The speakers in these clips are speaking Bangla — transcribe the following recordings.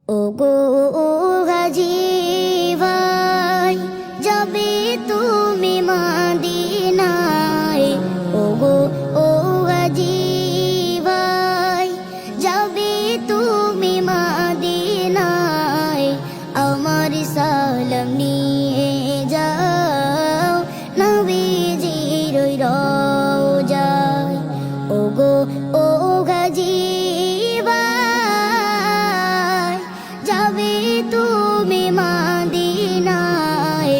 ওগো গাজী ভাই, যাবে তুমি মদিনায়। ওগো গাজী ভাই, যাবে তুমি মদিনায়। আমার সালাম নিয়ে যাও নবীজির ওই রওজায়। ওগো গাজী ভাই, যাবে তুমি মদিনায়।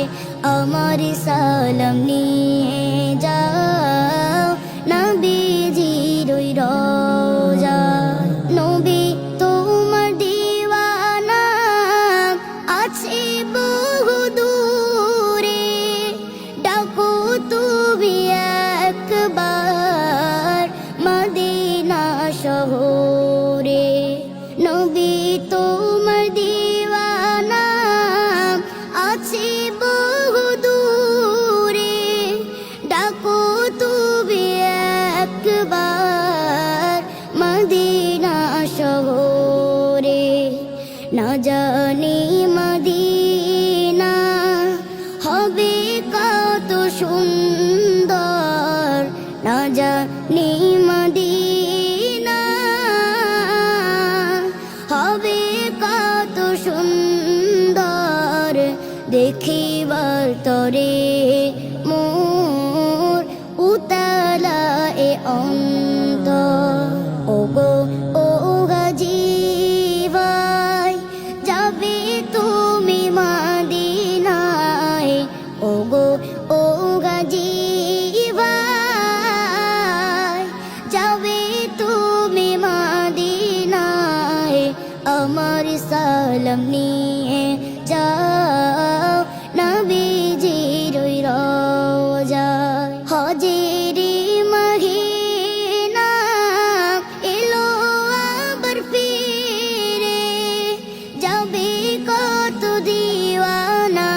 আমার সালাম নিয়ে যাও নবীজির ওই রওজায়। নবী তোমার দিওয়ানা আছে বহু দূরে, ডাকো তুমি একবার মদিনা শহরে। নবী তোমার দিওয়ানা আছে বহু দূরে, ডাকো তুমি একবার মদিনা শহরে। না জানি মদিনা হবে কত সুন্দর, না জানি মদিনা হবে কত সুন্দর। দেখিবার তরে মোর উতালা এ অন্তর। ওগো গাজী ভাই, যাবে তুমি মদিনায়। ওগো গাজী ভাই, যাবে তুমি মদিনায়। আমার সালাম নিয়ে যাও নবীজির ওই রওজায়। হজের মহিনা এলো আবার ফিরে, যাবে কত দিওয়ানা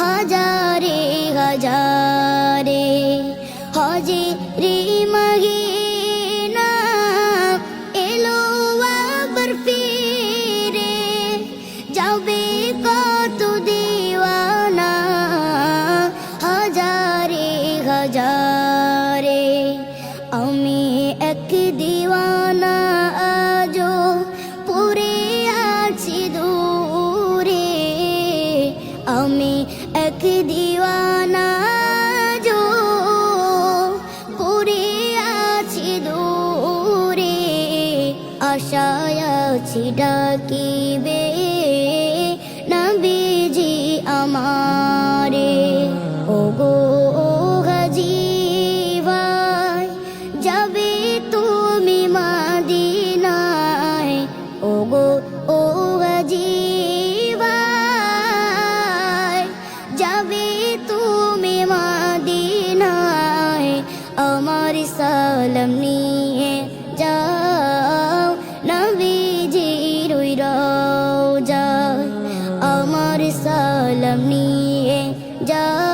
হাজারে হাজারে। হজের মহিনা এলো আবার ফিরে, যাবে কত দিওয়ানা হাজারে হাজারে। আমি এক দিওয়ানা আজো পড়ে আছি দূরে, আমি এক দিওয়ানা আজো পড়ে আছি দূরে। আশায় আছি ডাকিবে নবীজি আমারে। ওগো গাজী ভাই, যাবে তুমি মদিনায়। ওগো গাজী ভাই, যাবে তুমি মদিনায়। আমার সালাম নিয়ে যাও নবীজির ওই রওজায়। আমার সালাম নিয়ে যাও